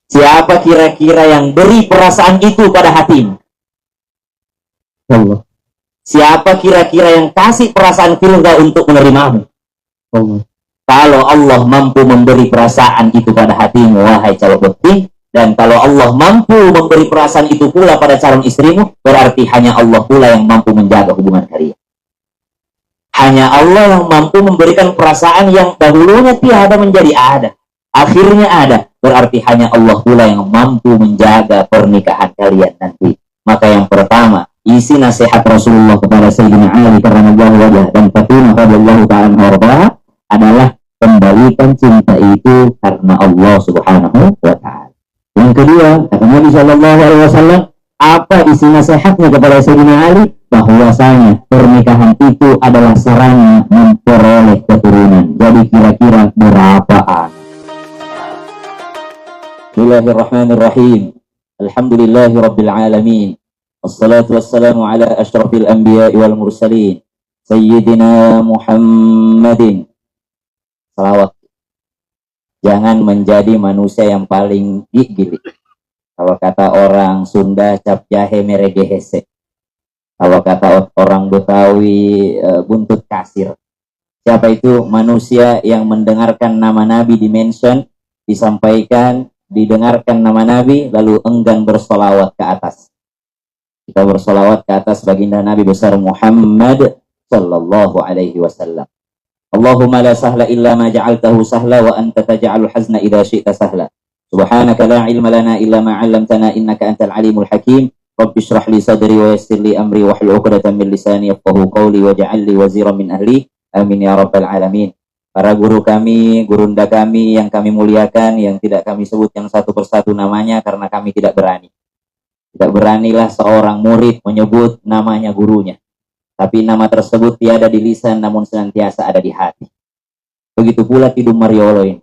Siapa kira-kira yang beri perasaan itu pada hatimu? Allah. Siapa kira-kira yang kasih perasaan firqa untuk menerimamu? Allah. Kalau Allah mampu memberi perasaan itu pada hatimu, wahai calon bekti, dan kalau Allah mampu memberi perasaan itu pula pada calon istrimu, berarti hanya Allah pula yang mampu menjaga hubungan kalian. Hanya Allah yang mampu memberikan perasaan yang dahulunya tiada menjadi ada, akhirnya ada. Berarti hanya Allah pula yang mampu menjaga pernikahan kalian nanti. Maka yang pertama, isi nasihat Rasulullah kepada Sayyidina Ali karramallahu wajhah dan Fatimah radhiyallahu ta'ala adalah kembalikan cinta itu karena Allah Subhanahu wa ta'ala. Yang kedua, kata Nabi sallallahu alaihi wasallam, apa isi nasihatnya kepada Sayyidina Ali? Bahwasanya pernikahan itu adalah sarana memperoleh keturunan. Jadi kira-kira berapaan? Bismillahirrahmanirrahim. Alhamdulillahi rabbil alamin. Wassalatu wassalamu ala asyrafil anbiya'i wal mursalin. Sayyidina Muhammadin. Salawat. Jangan menjadi manusia yang paling gigih. Kalau kata orang Sunda, cap jahe merege hese. Kalau kata orang Betawi, buntut kasir. Siapa itu? Manusia yang mendengarkan nama Nabi dimention, disampaikan, didengarkan nama Nabi, lalu enggan bersolawat ke atas. Kita bersolawat ke atas baginda Nabi besar Muhammad sallallahu alaihi wasallam. Allahumma la sahla illa ma ja'altahu sahla wa anta taj'alul hazna idza syi'ta sahla. Subhanaka la ilma lana illa ma 'allamtana innaka antal alimul hakim. Rabbi shrah li sadri wa yassir li amri wahlul 'uqdatam min lisani yafqahu qawli waj'al li waziran min ahli. Amin ya rabbal alamin. Para guru kami, gurunda kami yang kami muliakan, yang tidak kami sebut yang satu persatu namanya karena kami tidak berani. Tidak beranilah seorang murid menyebut namanya gurunya. Tapi nama tersebut tiada di lisan namun senantiasa ada di hati. Begitu pula Kidung Mariolo ini.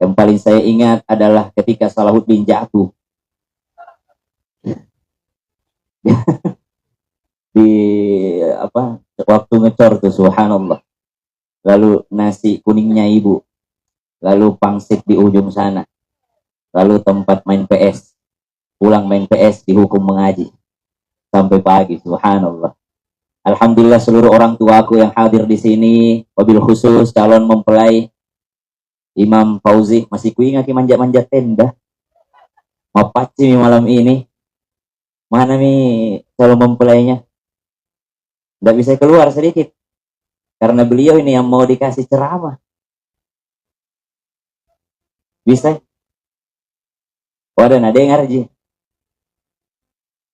Yang paling saya ingat adalah ketika Salahuddin jatuh di waktu ngecor tuh, subhanallah. Lalu nasi kuningnya ibu, lalu pangsit di ujung sana, lalu tempat main PS, pulang main PS dihukum mengaji sampai pagi, subhanallah. Alhamdulillah seluruh orang tuaku yang hadir di sini, wabil khusus calon mempelai Imam Fauzi, masih kuingat manja-manja tenda. Mapaci malam ini. Mana nih calon mempelainya? Nggak bisa keluar sedikit. Karena beliau ini yang mau dikasih ceramah. Bisa? Wadah nade ngarji.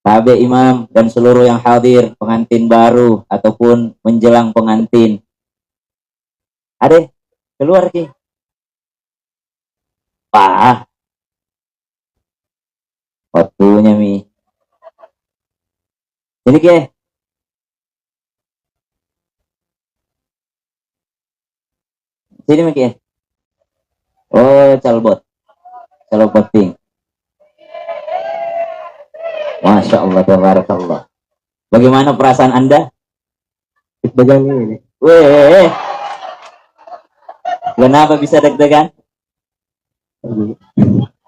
Tabe imam dan seluruh yang hadir, pengantin baru ataupun menjelang pengantin. Ade, keluar ki. Pak. Waktunya mi. Jadi ke. Sini mi ke. Oh, calbot. Calbot ting. Masya Allah, tabarakallah. Bagaimana perasaan Anda? Deg-degan ini. Weh. Kenapa bisa deg-degan?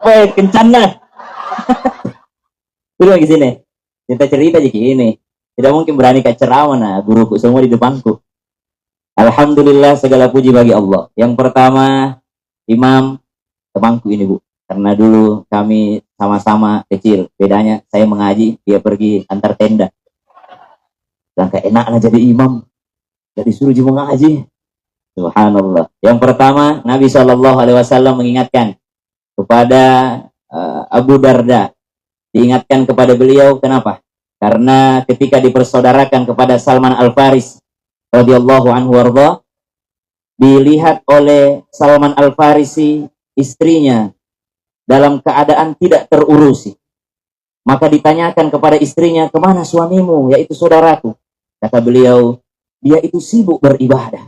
Weh, kencan lah. Dulu lagi sini. Cerita aja ini. Tidak mungkin berani ke ceramah nah, guruku semua di depanku. Alhamdulillah segala puji bagi Allah. Yang pertama, Imam temanku ini Bu. Karena dulu kami sama-sama kecil. Bedanya saya mengaji, dia pergi antar tenda. Langkah enak lah jadi imam. Jadi suruh dia mengaji. Subhanallah. Yang pertama, Nabi SAW mengingatkan kepada Abu Darda. Diingatkan kepada beliau, kenapa? Karena ketika dipersaudarakan kepada Salman Al-Faris radhiyallahu anhu warda, dilihat oleh Salman Al-Farisi istrinya dalam keadaan tidak terurusi. Maka ditanyakan kepada istrinya, kemana suamimu, yaitu saudaraku? Kata beliau, dia itu sibuk beribadah.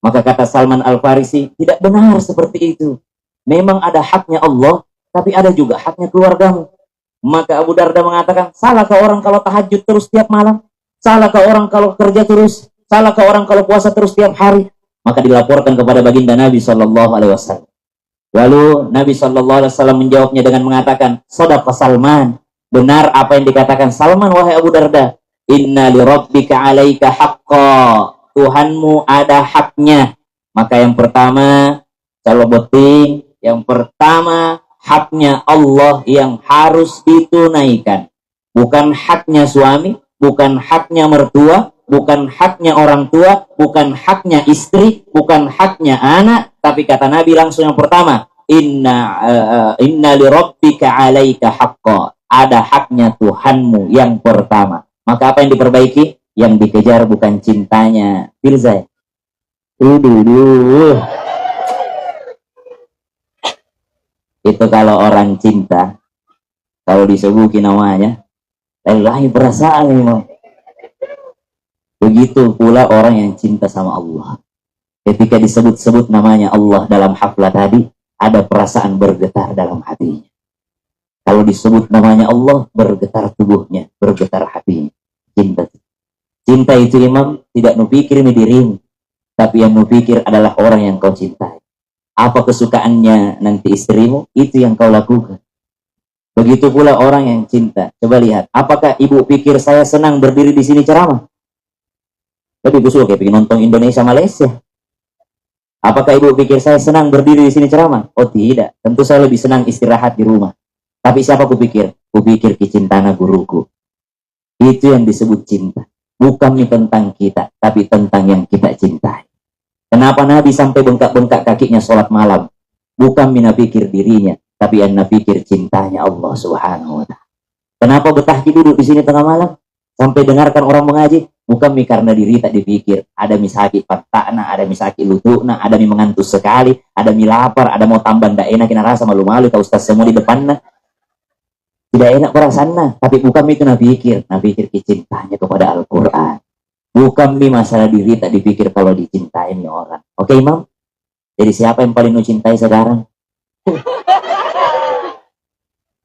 Maka kata Salman Al-Farisi, tidak benar seperti itu. Memang ada haknya Allah, tapi ada juga haknya keluargamu. Maka Abu Darda mengatakan, salahkah orang kalau tahajud terus tiap malam? Salahkah orang kalau kerja terus? Salahkah orang kalau puasa terus tiap hari? Maka dilaporkan kepada baginda Nabi SAW. Lalu Nabi SAW menjawabnya dengan mengatakan, Shadaqa Salman, benar apa yang dikatakan Salman wahai Abu Darda. Inna li rabbika 'alaika haqqa, Tuhanmu ada haknya. Maka yang pertama, kalau beting, yang pertama haknya Allah yang harus ditunaikan. Bukan haknya suami, bukan haknya mertua, bukan haknya orang tua, bukan haknya istri, bukan haknya anak, tapi kata Nabi langsung yang pertama, inna li rabbika 'alaika haqqa, ada haknya Tuhanmu yang pertama. Maka apa yang diperbaiki? Yang dikejar bukan cintanya. Firza. Itu kalau orang cinta, kalau disebutin namanya, lain perasaan memang. Begitu pula orang yang cinta sama Allah. Ketika disebut-sebut namanya Allah dalam haflah tadi, ada perasaan bergetar dalam hatinya. Kalau disebut namanya Allah, bergetar tubuhnya, bergetar hatinya. Cinta itu Imam tidak nupikir ni dirimu, tapi yang nupikir adalah orang yang kau cintai. Apa kesukaannya nanti istrimu, itu yang kau lakukan. Begitu pula orang yang cinta. Coba lihat, apakah ibu pikir saya senang berdiri di sini ceramah? Tapi gue suka kayak nonton Indonesia Malaysia. Apakah ibu pikir saya senang berdiri di sini ceramah? Oh tidak, tentu saya lebih senang istirahat di rumah. Tapi siapa kupikir? Kupikir kecintana guruku. Itu yang disebut cinta. Bukan tentang kita, tapi tentang yang kita cintai. Kenapa Nabi sampai bengkak-bengkak kakinya sholat malam? Bukan mina pikir dirinya, tapi yang pikir cintanya Allah Subhanahu wa ta'ala. Kenapa betah duduk di sini tengah malam? Sampai dengarkan orang mengaji? Bukan karena diri tak dipikir. Ada misaki patakna, ada misaki lutukna, ada mi mengantuk sekali, ada mi lapar, ada mau tambah ndak enak, kena rasa malu-malu, kau ustaz semua di depannya. Tidak enak perasaannya, tapi bukan itu napikir kecintanya kepada Al-Quran. Bukan masalah diri tak dipikir kalau dicintai orang. Oke Imam? Jadi siapa yang paling mencintai sekarang?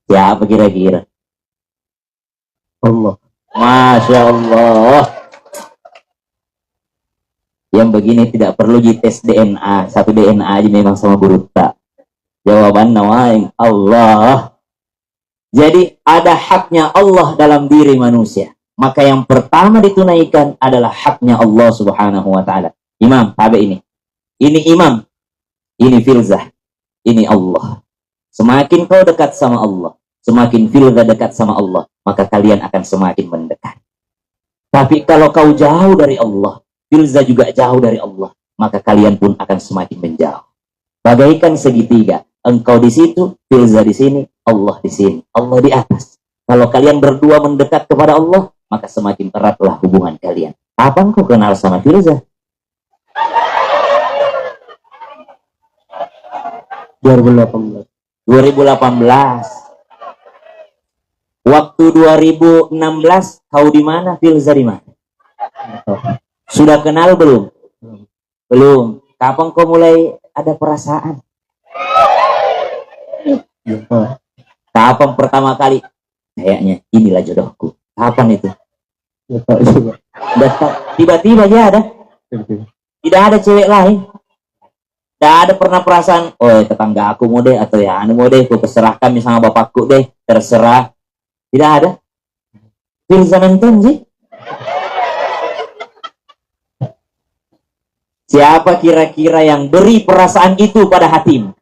Siapa kira-kira? Allah. Masya Allah. Yang begini tidak perlu dites DNA. Satu DNA aja memang sama buruta. Jawaban nawain Allah. Jadi ada haknya Allah dalam diri manusia. Maka yang pertama ditunaikan adalah haknya Allah Subhanahu wa ta'ala. Imam, tabe ini. Ini imam. Ini filzah. Ini Allah. Semakin kau dekat sama Allah, semakin filzah dekat sama Allah, maka kalian akan semakin mendekat. Tapi kalau kau jauh dari Allah, filzah juga jauh dari Allah, maka kalian pun akan semakin menjauh. Bagaikan segitiga. Engkau di situ, filzah di sini, Allah di sini, Allah di atas. Kalau kalian berdua mendekat kepada Allah, maka semakin eratlah hubungan kalian. Kapan kau kenal sama filzah? 2018. Waktu 2016 kau di mana? Filzah di mana? Sudah kenal belum? Belum. Kapan kau mulai ada perasaan? Kapan pertama kali? Kayaknya inilah jodohku. Kapan itu? Tiba-tiba aja ada. Tidak ada cewek lain. Tidak ada pernah perasaan, oh tetangga aku mau deh, atau ya anu mau deh, aku keserahkan sama bapakku deh, terserah. Tidak ada. Filzah nonton sih. Siapa kira-kira yang beri perasaan itu pada hatimu?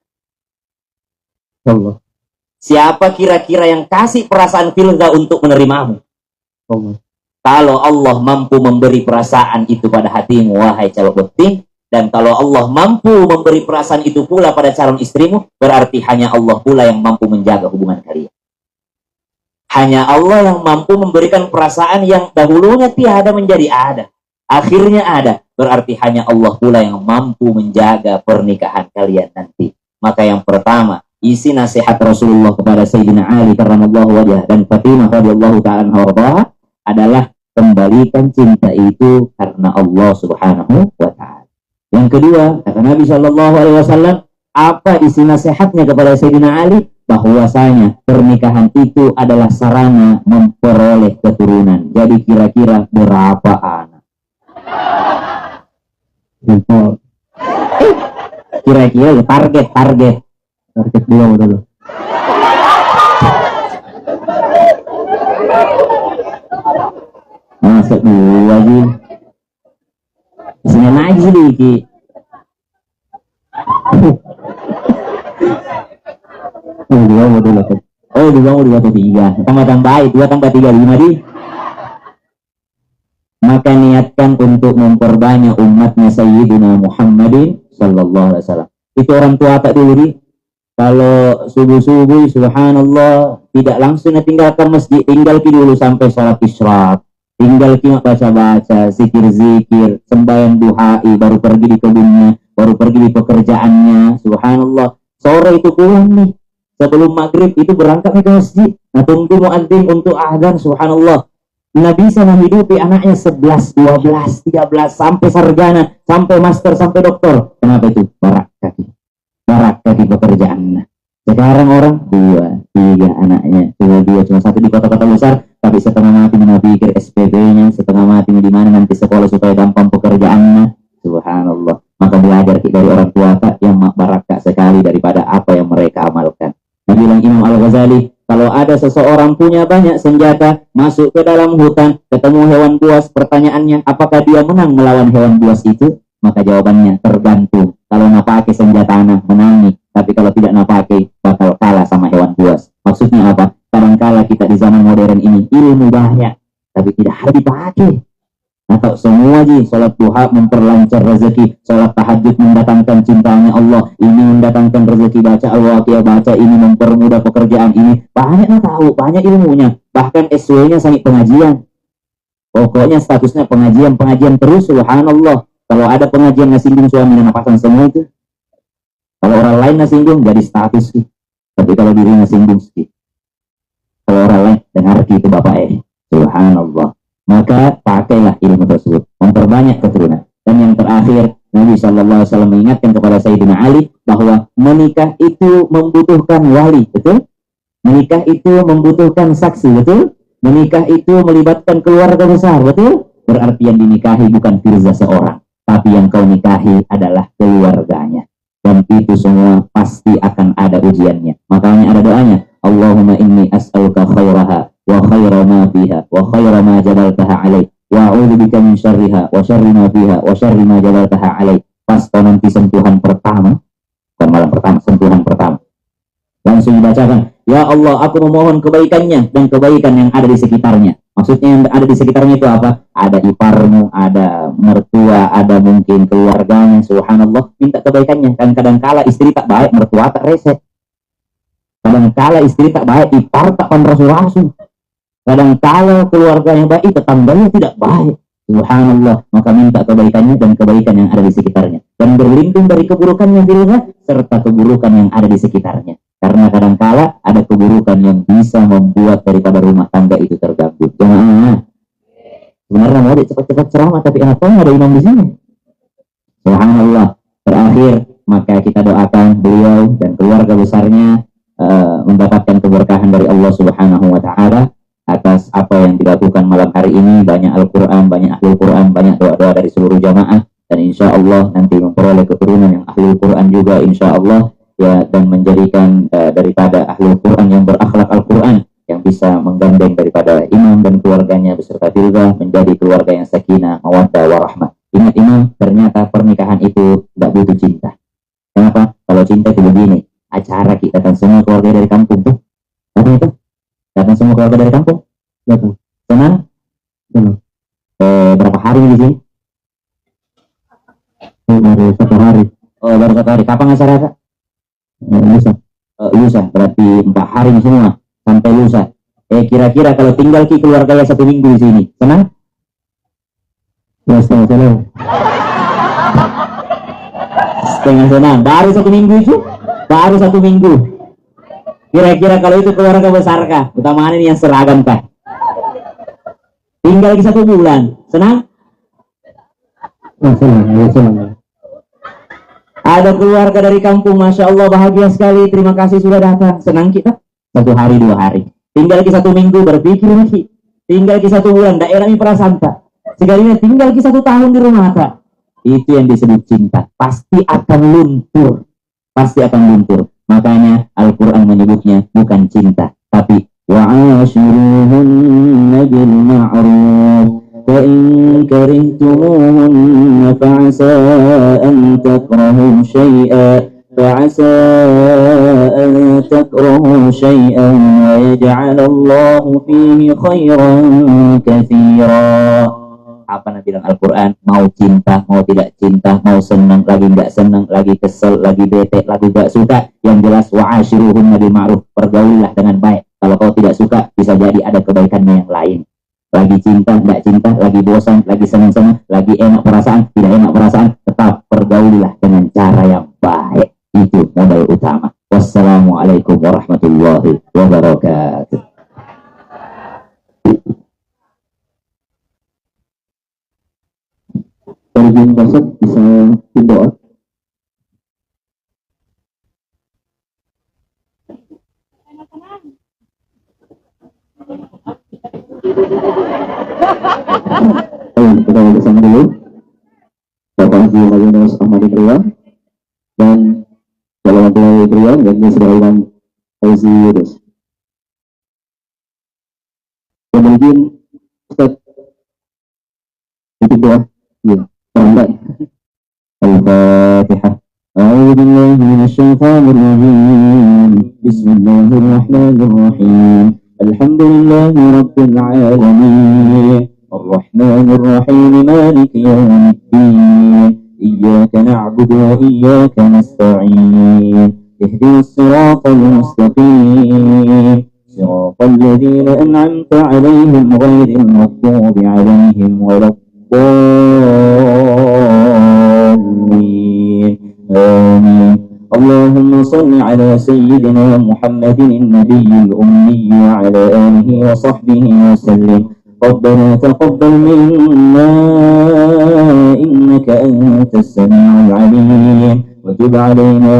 Allah. Siapa kira-kira yang kasih perasaan filzah untuk menerimamu? Allah. Kalau Allah mampu memberi perasaan itu pada hatimu, wahai calon beting, dan kalau Allah mampu memberi perasaan itu pula pada calon istrimu, berarti hanya Allah pula yang mampu menjaga hubungan kalian. Hanya Allah yang mampu memberikan perasaan yang dahulunya tiada menjadi ada. Akhirnya ada. Berarti hanya Allah pula yang mampu menjaga pernikahan kalian nanti. Maka yang pertama, isi nasihat Rasulullah kepada Sayyidina Ali karramallahu wajhah dan Fatimah radhiyallahu ta'ala anha adalah kembalikan cinta itu karena Allah Subhanahu wa ta'ala. Yang kedua, kata Nabi sallallahu alaihi wasallam, apa isi nasihatnya kepada Sayyidina Ali? Bahwasanya pernikahan itu adalah sarana memperoleh keturunan. Jadi kira-kira berapa anak? Kira-kira target target beliau dulu. Masuk dulu lagi. Sini lagi sedikit. Dua mau dulu. Oh, dua mau 3. Tambah 2 tambah 3 5 di. Maka niatkan untuk memperbanyak umatnya Sayyidina Muhammadin sallallahu alaihi wasallam. Itu orang tua tak dulu di. Kalau subuh-subuh subhanallah tidak langsung tinggalkan masjid, tinggal dulu sampai sholat isyraq, tinggal baca-baca, zikir-zikir, sembahyang duhai, baru pergi di kebunnya, baru pergi di pekerjaannya. Subhanallah, sore itu pulang nih, sebelum maghrib itu berangkat ke masjid. Nah, tunggu muadzin untuk azan. Subhanallah, Nabi bisa menghidupi anaknya 11, 12, 13 sampai sarjana, sampai master, sampai doktor. Kenapa itu? Barak di pekerjaan. Sekarang orang 2, 3 anaknya, cuma 1 di kota-kota besar, tapi setengah mati menafikir SPP-nya, setengah mati di mana nanti sekolah supaya gampang pekerjaannya. Subhanallah. Maka belajar dari orang tua yang barakah sekali daripada apa yang mereka amalkan. Nabi bilang Imam Al-Ghazali, kalau ada seseorang punya banyak senjata, masuk ke dalam hutan, ketemu hewan buas, pertanyaannya, apakah dia menang melawan hewan buas itu? Maka jawabannya tergantung. Kalau nak pakai senjata anak menang nih, tapi kalau tidak nak pakai bakal kalah sama hewan buas. Maksudnya apa? Kadangkala kita di zaman modern ini ilmu banyak, tapi tidak harus dipakai. Atau semua sholat duha memperlancar rezeki, sholat tahajud mendatangkan cintanya Allah, ini mendatangkan rezeki, baca al-waqiah, baca ini mempermudah pekerjaan ini. Banyak nak tahu, banyak ilmunya. Bahkan SW-nya sangat pengajian. Pokoknya statusnya pengajian terus. Subhanallah. Kalau ada pengajian nasinggung suami dan pasangan semua itu, kalau orang lain nasinggung jadi status sih. Tapi kalau diri nasinggung sih, kalau orang lain dengar itu bapak subhanallah. Maka pakailah ilmu tersebut, memperbanyak keturunan. Dan yang terakhir, Nabi SAW mengingatkan kepada Sayyidina Ali bahwa menikah itu membutuhkan wali, betul? Menikah itu membutuhkan saksi, betul? Menikah itu melibatkan keluarga besar, betul? Berarti yang dinikahi bukan firza seorang, tapi yang kau nikahi adalah keluarganya. Dan itu semua pasti akan ada ujiannya. Makanya ada doanya, Allahumma inni as'aluka khairaha wa khaira ma fiha wa khaira ma jabaltaha alaih wa a'udzu bika min syarriha wa syarri ma fiha wa syarri ma jabaltaha alaih. Pas kau nanti sentuhan pertama, bukan malam pertama, sentuhan pertama, langsung dibacakan, ya Allah, aku memohon kebaikannya dan kebaikan yang ada di sekitarnya. Maksudnya yang ada di sekitarnya itu apa? Ada iparmu, ada mertua, ada mungkin keluarganya. Subhanallah, minta kebaikannya. Dan kadangkala istri tak baik, mertua tak rese. Kadangkala istri tak baik, ipar tak panrasu-rasu. Kadangkala keluarga yang baik, tetangganya tidak baik. Subhanallah, maka minta kebaikannya dan kebaikan yang ada di sekitarnya. Dan berlindung dari keburukannya dirinya, serta keburukan yang ada di sekitarnya. Karena kadangkala ada keburukan yang bisa membuat daripada rumah tangga itu terganggu. Jemaah, sebenarnya mau cepat-cepat ceramah, tapi kenapa ada imam di sini? Subhanallah. Terakhir, maka kita doakan beliau dan keluarga besarnya mendapatkan keberkahan dari Allah Subhanahu wa Ta'ala atas apa yang dilakukan malam hari ini. Banyak Al-Quran, banyak Ahlul Quran, banyak doa-doa dari seluruh jamaah, dan insya Allah nanti memperoleh keturunan yang Ahlul Quran juga insya Allah. Ya, dan menjadikan daripada Ahlul Quran yang berakhlak Al-Quran, yang bisa menggandeng daripada imam dan keluarganya beserta keluarga menjadi keluarga yang sakinah, mawaddah, warahmah. Ingat imam, ternyata pernikahan itu tidak butuh cinta. Kenapa? Kalau cinta itu begini, acara kita datang semua keluarga dari kampung tuh. Datang itu? Datang semua keluarga dari kampung? Datang. Senang? Senang. Berapa hari di sini? Baru 1 hari. Oh, baru 1 hari. Kapan acara Kak? Lusa, berarti 4 hari semua sampai lusa. Kira-kira kalau tinggal keluarganya 1 minggu di sini, senang? Ya, senang. Setengah senang. Baru 1 minggu itu? Baru 1 minggu. Kira-kira kalau itu keluarga besar kah? Utama ini yang seragam kah? Tinggal 1 bulan, senang? Senang. Ada keluarga dari kampung, Masya Allah, bahagia sekali, terima kasih sudah datang. Senang kita? 1 hari, 2 hari. Tinggal 1 minggu, berpikir lagi. Tinggal 1 bulan, daerah ini perasaan tak. Sekalinya tinggal 1 tahun di rumah tak. Itu yang disebut cinta. Pasti akan luntur. Pasti akan luntur. Makanya Al-Quran menyebutnya bukan cinta, tapi wa'ashiruhunna bil ma'ruf fa in karihtumuhunna fa'asa an takrahu syai'an فعسى أن تكرهوا شيئا ويجعل الله فيه خيرا كثيرا. Apa nanti dalam Al-Quran? Mau cinta, mau tidak cinta, mau senang, lagi nggak senang, lagi kesel, lagi bete, lagi nggak suka, yang jelas wa'ashiruhunna bil ma'ruf, pergaulilah dengan baik. Kalau kau tidak suka, bisa jadi ada kebaikannya yang lain. Lagi cinta, nggak cinta, lagi bosan, lagi senang-senang, lagi enak perasaan, tidak enak perasaan, tetap pergaulilah dengan cara yang baik. Itu modal utama. Wassalamualaikum warahmatullahi wabarakatuh. Izin besok bisa berdoa. Kita bersama dulu. Bapak Haji Majelis Ahmad Ibrahim dan Dalam Abdullah Ibrahim dan Nisra'ilan Fauzi Yudus. Kemudian Ustaz itu doa. Ya, lambat. Al-Fatihah. A'udzu billahi minasyaitonir rajim. Bismillahirrahmanirrahim. Alhamdulillahi rabbil alamin. Ar-Rahmanir Rahim. Maliki yaumiddin. إياك نعبد وإياك نستعين اهدنا الصراط المستقيم صراط الذين أنعمت عليهم غير المغضوب عليهم ولا الضالين آمين. اللهم صل على سيدنا محمد النبي الأمي وعلى آله وصحبه وسلم. ربنا تقبل منا إنك أنت السميع العليم وتب علينا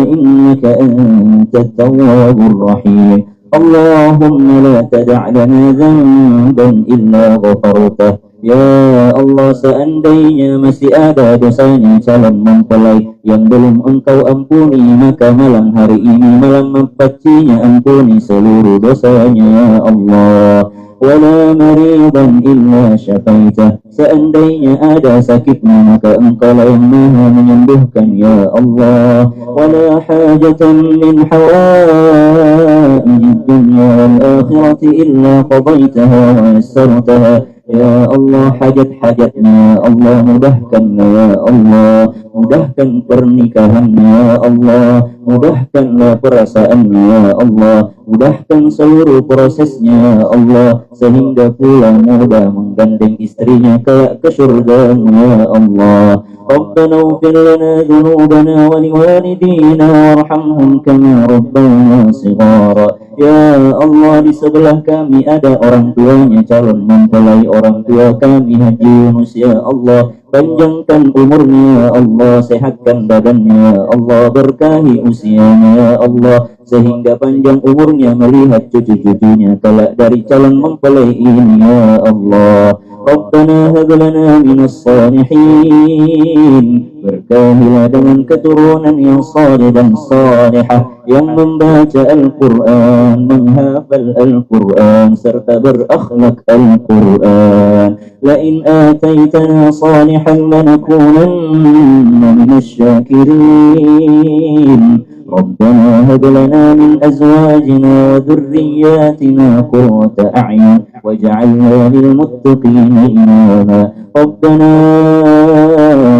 إنك أنت التواب الرحيم. اللهم لا تدع لنا ذنبا إلا غفرته. Ya Allah, seandainya masih ada dosanya calon mempelai yang belum Engkau ampuni, maka malam hari ini, malam membacinya, ampuni seluruh dosanya ya Allah. Wala maridan illa syafaidah. Seandainya ada sakitnya, maka Engkaulah yang maha menyembuhkan ya Allah. Wala hajatan min hawaijid dunya wal akhirati illa qadaitaha wa yassartaha. Ya Allah, hajat-hajatnya Allah mudahkanlah ya Allah. Mudahkan pernikahannya ya Allah. Mudahkanlah perasaannya ya Allah. Mudahkan seluruh prosesnya ya Allah, sehingga pula mudah menggandeng istrinya ke surga ya Allah. Rabbana ighfir lana dhunubana wa liwalidina warhamhum kama rabbayana shighara. Ya Allah, di sebelah kami ada orang tuanya calon mempelai, orang tua kami Haji Yunus ya Allah. Panjangkan umurnya ya Allah, sehatkan badannya ya Allah, berkahi usianya ya Allah, sehingga panjang umurnya melihat cucu-cucunya kelak dari calon mempelai ini ya Allah. Rabbana hab lana minas salihin. Berkahilah dengan keturunan yang saleh dan salihah, yang membaca Al-Quran, menghafal Al-Quran, serta berakhlak Al-Quran. La in ataitana salihan lanakunanna minasyakirin. Rabbana hab lana min azwajina wa dhurriyyatina qurrata a'yun waj'alna lil muttaqina imama. Rabbana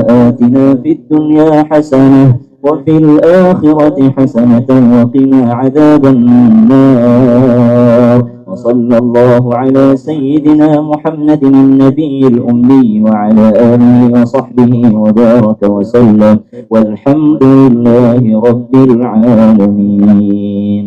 atina fid dunya hasanah wa fil akhirati hasanatan wa qina adzaban nar. وصلى الله على سيدنا محمد النبي الأمي وعلى آله وصحبه وبارك وسلم والحمد لله رب العالمين.